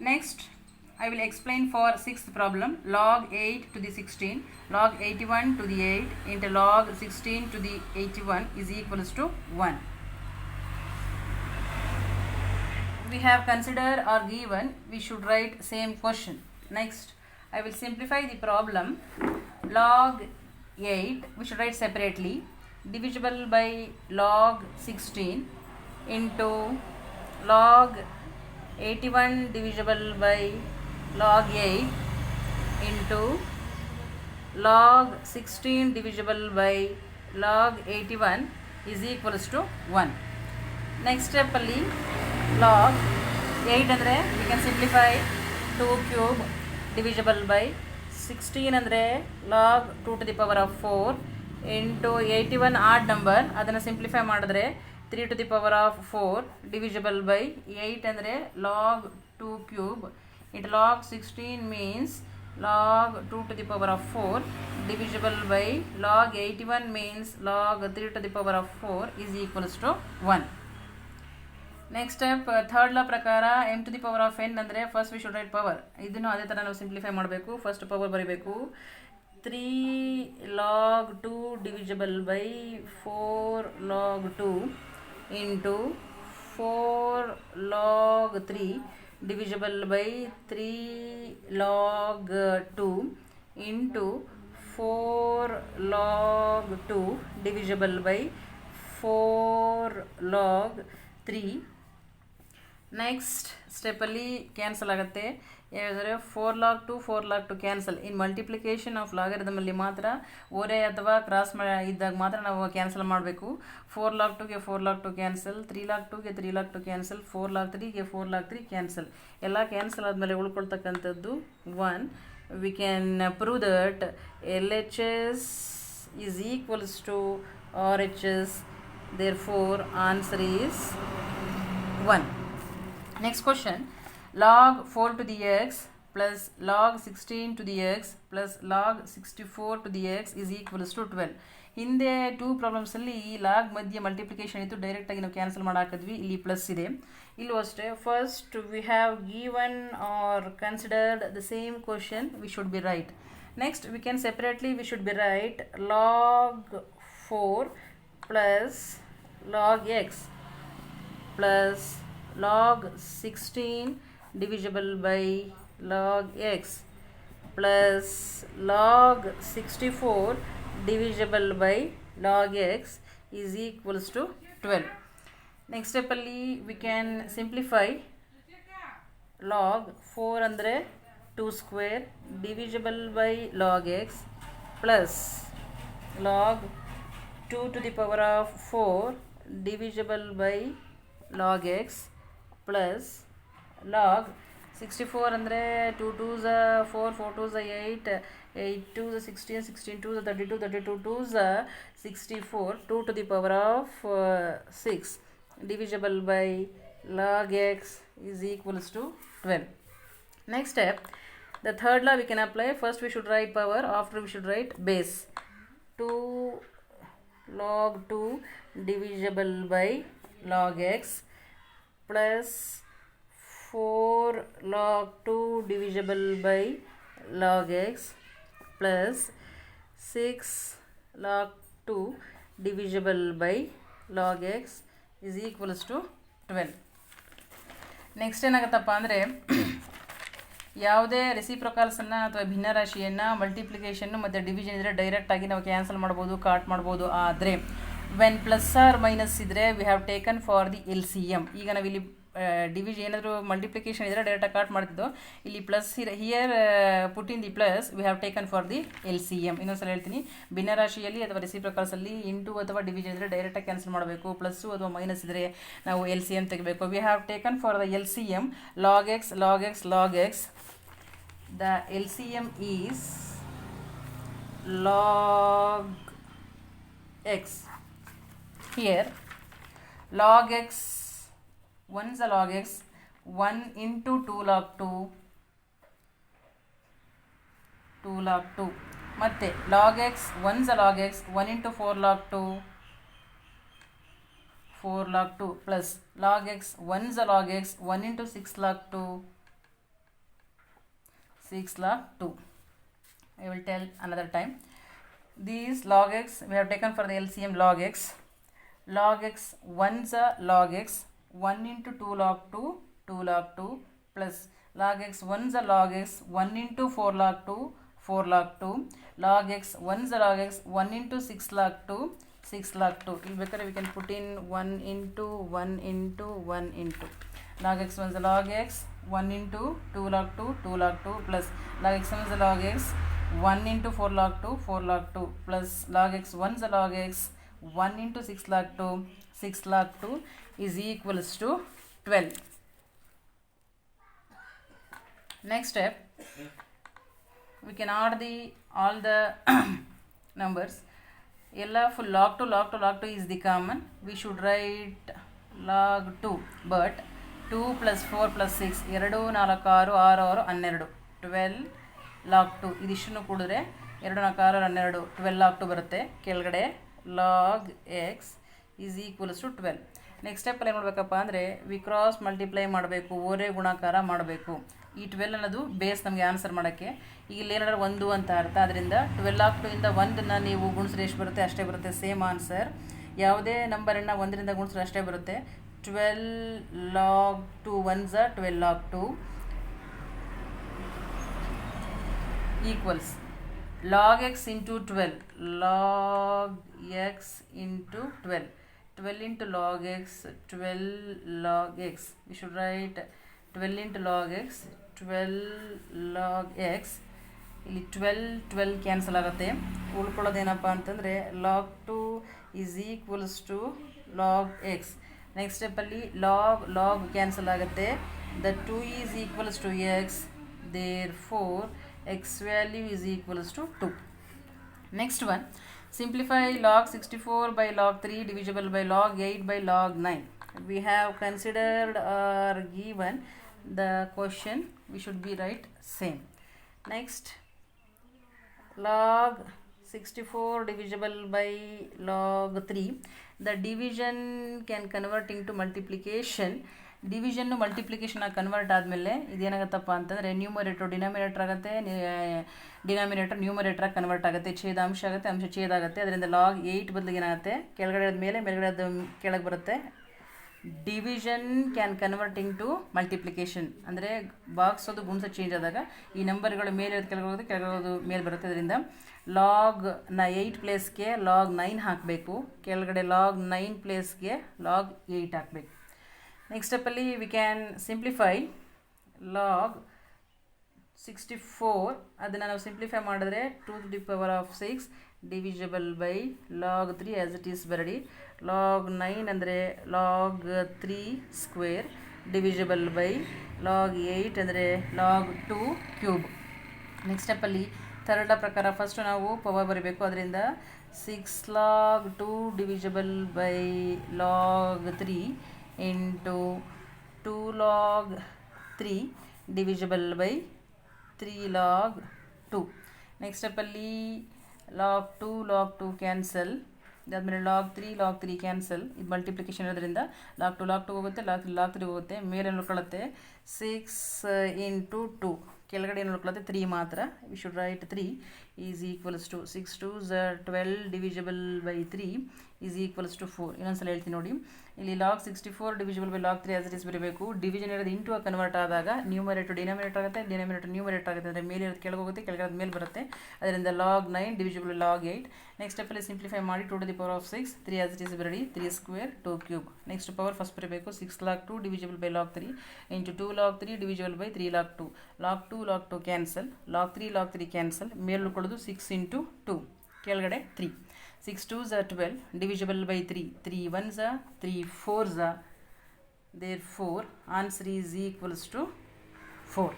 Next, I will explain for sixth problem. Log 8 to the 16, log 81 to the 8 into log 16 to the 81 is equals to 1. We have considered or given, we should write same question. Next, I will simplify the problem. Log 8, we should write separately, divisible by log 16 into log 81 divisible by log 8 into log 16 divisible by log 81 is equals to 1. Next step ಅಲ್ಲಿ log 8 ಅಂದರೆ we can simplify 2 cube divisible by 16 ಅಂದರೆ log 2 to the power of 4 into 81 odd number ಅದನ್ನು simplify ಮಾಡಿದ್ರೆ 3 to the power of 4 divisible by 8 ಅಂದರೆ log 2 cube into log 16 means log 2 to the power of 4 divisible by log 81 means log 3 to the power of 4 is equals to 1. Next step, third law ಪ್ರಕಾರ m to the power of n ಅಂದರೆ first we should right power. ಇದನ್ನು ಅದೇ ಥರ ನಾವು simplify ಮಾಡಬೇಕು. First power ಬರೀಬೇಕು 3 log 2 divisible by 4 log 2 into 4 log 3 divisible by 3 log 2 into 4 log 2 divisible by 4 log 3. Next ಸ್ಟೆಪ್ಪಲ್ಲಿ cancel ಆಗುತ್ತೆ. ಹೇಳಿದರೆ 4 log 2 4 log 2 cancel. In multiplication of ಲಾಗರಿದಮಲ್ಲಿ ಮಾತ್ರ ಓರೆ ಅಥವಾ ಕ್ರಾಸ್ ಇದ್ದಾಗ ಮಾತ್ರ ನಾವು ಕ್ಯಾನ್ಸಲ್ ಮಾಡಬೇಕು. 4 log 2ಗೆ 4 log 2 cancel, 3 log 2ಗೆ 3 log 2 cancel, 4 log 3ಗೆ 4 log 3 cancel. ಎಲ್ಲ ಕ್ಯಾನ್ಸಲ್ ಆದಮೇಲೆ ಉಳ್ಕೊಳ್ತಕ್ಕಂಥದ್ದು 1. We can prove that LHS is equals to RHS. Therefore, answer is 1. Next question, log 4 to the x plus log 16 to the x plus log 64 to the x is equals to 12. ಹಿಂದೆ 2 ಪ್ರಾಬ್ಲಮ್ಸಲ್ಲಿ log ಮಧ್ಯೆ multiplication ಇತ್ತು, ಡೈರೆಕ್ಟಾಗಿ ನಾವು cancel ಮಾಡಾಕಿದ್ವಿ. ಇಲ್ಲಿ plus ಇದೆ. ಇಲ್ಲೂ ಅಷ್ಟೇ, first we have given are considered the same question, we should be right. Next we can separately we should be right log 4 plus log x plus log 16 divisible by log x plus log 64 divisible by log x is equals to 12. Next step ಅಲ್ಲಿ we can simplify log 4 ಅಂದರೆ 2 square divisible by log x plus log 2 to the power of 4 divisible by log x plus log 64 ಅಂದರೆ 2 2s 4 4 2s 8 8 2s 16 16 2s 32 32 2s 64 2 to the power of 6 divisible by log x is equals to 12. Next step, the third law we can apply. First we should write power, after we should write base. 2 log 2 divisible by log x plus 4 log 2 divisible by log x plus 6 log 2 divisible by log x is equals to 12. Next ಏನಾಗುತ್ತಪ್ಪ ಅಂದರೆ ಯಾವುದೇ ರೆಸಿಪ್ರೊಕಲ್ಸನ್ನು ಅಥವಾ ಭಿನ್ನರಾಶಿಯನ್ನು ಮಲ್ಟಿಪ್ಲಿಕೇಶನ್ನು ಮತ್ತು division ಇದ್ದರೆ ಡೈರೆಕ್ಟಾಗಿ ನಾವು cancel ಮಾಡ್ಬೋದು, ಕಾಟ್ ಮಾಡ್ಬೋದು. ಆದರೆ ವೆನ್ ಪ್ಲಸ್ ಆರ್ ಮೈನಸ್ ಇದ್ದರೆ we have taken for the LCM. ಈಗ ನಾವು ಇಲ್ಲಿ ಡಿವಿಷನ್ ಏನಾದರೂ ಮಲ್ಟಿಪ್ಲಿಕೇಶನ್ ಇದ್ದರೆ ಡೈರೆಕ್ಟಾಗಿ ಕಾಟ್ ಮಾಡ್ತಿದ್ದೋ, ಇಲ್ಲಿ plus here put in the plus we have taken for the LCM. ಇನ್ನೊಂದ್ಸಲ ಹೇಳ್ತೀನಿ, ಭಿನ್ನರಾಶಿಯಲ್ಲಿ ಅಥವಾ ರೆಸಿಪ್ರೊಕಲ್ಸಲ್ಲಿ ಇಂಟು ಅಥವಾ ಡಿವಿಷನ್ ಇದ್ದರೆ ಡೈರೆಕ್ಟಾಗಿ ಕ್ಯಾನ್ಸಲ್ ಮಾಡಬೇಕು. ಪ್ಲಸ್ಸು ಅಥವಾ ಮೈನಸ್ ಇದ್ದರೆ ನಾವು LCM ತೆಗಿಬೇಕು. We have taken for the LCM log x log x log x. The LCM is log x. Here log x, 1 is a log x, 1 into 2 log 2 2 log 2 ಮತ್ತೆ log x, 1 is a log x, 1 into 4 log 2 4 log 2 plus log x 1 is a log x 1 into 6 log 2 6 log 2. I will tell another time. These log x we have taken for the LCM log x. Log x 1's a log x, 1 into 2 log 2, 2 log 2 plus log x 1's a log x, 1 into 4 log 2, 4 log 2. Log x 1's a log x, 1 into 6 log 2, 6 log 2. Better we can put in 1 into 1 into 1 into. Log x 1's a log x, 1 into 2 log 2, 2 log 2 plus log x 1's a log x, 1 into 4 log 2, 4 log 2 plus log x 1's a log x, 1 into 6 log 2, 6 log 2 is equals to 12. Next step, we can add all the numbers. Full log 2 log 2 log 2 is the common. We should write log 2, but 2 plus 4 plus 6 2 4 6 6 12 12 log 2 ಇದಿಷ್ಟನ್ನು ಕೂಡಿದ್ರೆ 2 4 6 12 12 log 2 ಬರುತ್ತೆ. ಕೆಳಗಡೆ log x is equals to 12. Next ಸ್ಟೆಪ್ಪಲ್ಲಿ ಏನು ಮಾಡಬೇಕಪ್ಪ ಅಂದರೆ V cross multiply ಮಾಡಬೇಕು, ಓರೆ ಗುಣಾಕಾರ ಮಾಡಬೇಕು. ಈ 12 ಅನ್ನೋದು ಬೇಸ್ ನಮಗೆ ಆನ್ಸರ್ ಮಾಡೋಕ್ಕೆ. ಈಗ ಇಲ್ಲಿ ಏನಾದ್ರು 1 ಅಂತ ಅರ್ಥ. ಅದರಿಂದ 12 log 2 ಇಂದ 1ನ್ನು ನೀವು ಗುಣಿಸಿದ್ರೆ ಎಷ್ಟು ಬರುತ್ತೆ ಅಷ್ಟೇ ಬರುತ್ತೆ, ಸೇಮ್ ಆನ್ಸರ್. ಯಾವುದೇ ನಂಬರನ್ನು 1ರಿಂದ ಗುಣಿಸಿದ್ರೆ ಅಷ್ಟೇ ಬರುತ್ತೆ. 12 log 2 1's are 12 log 2 equals log x into 12, log x into 12, 12 into log x, 12 log x. We should write 12 into log x, 12 log x. ಇಲ್ಲಿ 12 12 ಕ್ಯಾನ್ಸಲ್ ಆಗುತ್ತೆ. ಉಳ್ಕೊಳ್ಳೋದೇನಪ್ಪ ಅಂತಂದರೆ log 2 is equals to log x. Next ಸ್ಟೆಪ್ಪಲ್ಲಿ log cancel ಆಗುತ್ತೆ. The 2 is equals to x, therefore x value is equals to 2. Next one, simplify log 64 by log 3 divisible by log 8 by log 9. We have considered or given the question, we should be right same. Next, log 64 divisible by log 3. The division can convert into multiplication. Division multiplication ಆಗಿ convert ಆದಮೇಲೆ ಇದೇನಾಗುತ್ತಪ್ಪ ಅಂತಂದರೆ numerator denominator ಆಗುತ್ತೆ, denominator ನ್ಯೂಮರೇಟ್ರಾಗಿ convert ಆಗುತ್ತೆ. ಛೇದ ಅಂಶ ಆಗುತ್ತೆ, ಅಂಶ ಛೇದ ಆಗುತ್ತೆ. ಅದರಿಂದ log 8 ಬದಲಿಗೆ ಏನಾಗುತ್ತೆ, ಕೆಳಗಡೆ ಮೇಲೆ ಮೇಲ್ಗಡೆ ಕೆಳಗೆ ಬರುತ್ತೆ. Division can converting to multiplication ಅಂದರೆ ಬಾಕ್ಸೋದು ಗುಣಿಸೋ ಚೇಂಜ್ ಆದಾಗ ಈ ನಂಬರ್ಗಳು ಮೇಲೆ ಕೆಳಗೆ ಹೋಗೋದು, ಕೆಳಗೆ ಹೋಗೋದು ಮೇಲೆ ಬರುತ್ತೆ. ಅದರಿಂದ log 8 ಪ್ಲೇಸ್ಗೆ log 9 ಹಾಕಬೇಕು, ಕೆಳಗಡೆ log 9 ಪ್ಲೇಸ್ಗೆ log 8 ಹಾಕಬೇಕು. ನೆಕ್ಸ್ಟ್ ಸ್ಟೆಪ್ಪಲ್ಲಿ ವಿ ಕ್ಯಾನ್ ಸಿಂಪ್ಲಿಫೈ log 64. ಅದನ್ನು ನಾವು ಸಿಂಪ್ಲಿಫೈ ಮಾಡಿದ್ರೆ 2 to the power of 6 divisible by log 3 as it is ಬರಡಿ. log 9 ಅಂದರೆ log 3 square divisible by log 8 ಅಂದರೆ log 2 ಕ್ಯೂಬ್. ನೆಕ್ಸ್ಟ್ ಸ್ಟೆಪ್ಪಲ್ಲಿ ಥರ್ಡ ಪ್ರಕಾರ ಫಸ್ಟು ನಾವು ಪವರ್ ಬರೀಬೇಕು. ಅದರಿಂದ 6 log 2 divisible by log 3 into 2 log 3 divisible by 3 log 2. Next ಸ್ಟೆಪ್ಪಲ್ಲಿ log 2 cancel. ಇದಾದಮೇಲೆ log 3 ಕ್ಯಾನ್ಸಲ್. ಇದು ಮಲ್ಟಿಪ್ಲಿಕೇಶನ್ ಇರೋದ್ರಿಂದ log 2 ಹೋಗುತ್ತೆ, log 3 ಹೋಗುತ್ತೆ. ಮೇಲೆ ಉಳ್ಕೊಳ್ಳುತ್ತೆ 6 into 2. ಕೆಳಗಡೆ ಏನು ಉಳ್ಕೊಳ್ಳುತ್ತೆ 3 ಮಾತ್ರ. We should write 3 is equals to 6 2s are 12 divisible by 3 is equals to 4. ಇನ್ನೊಂದ್ಸಲ ಹೇಳ್ತೀನಿ ನೋಡಿ. ಇಲ್ಲಿ log 64 divisible by log 3 as it is ಬರೀಬೇಕು. ಡಿವಿಷನ್ ಇರೋದು ಇಂಟು ಕನ್ವರ್ಟ್ ಆದಾಗ ನ್ಯೂಮರೇಟರ್ ಡಿನಾಮಿನೇಟರ್ ಆಗುತ್ತೆ, ಡಿನಾಮಿನೇಟರ್ ನ್ಯೂಮರೇಟರ್ ಆಗುತ್ತೆ. ಅಂದರೆ ಮೇಲೆ ಇರೋದು ಕೆಳಗೆ ಹೋಗುತ್ತೆ, ಕೆಳಗಡೆ ಮೇಲೆ ಬರುತ್ತೆ. ಅದರಿಂದ log 9 divisible by log 8. Next ಸ್ಟೆಪ್ಪಲ್ಲಿ ಸಿಂಪ್ಲಿಫೈ ಮಾಡಿ 2 to the power of 6 3 as it is ಬರಡಿ 3 square 2 cube. Next power first ಬರೀಬೇಕು. 6 log 2 divisible by log 3 into 2 log 3 divisible by 3 log 2. log 2 cancel, log 3 cancel. ಮೇಲೆ ಉಳ್ಕೊಳ್ಳೋದು 6 into 2, ಕೆಳಗಡೆ 3. 6 2s are 12 divisible by 3, 3 1s are 3 4s are, therefore answer is equals to 4.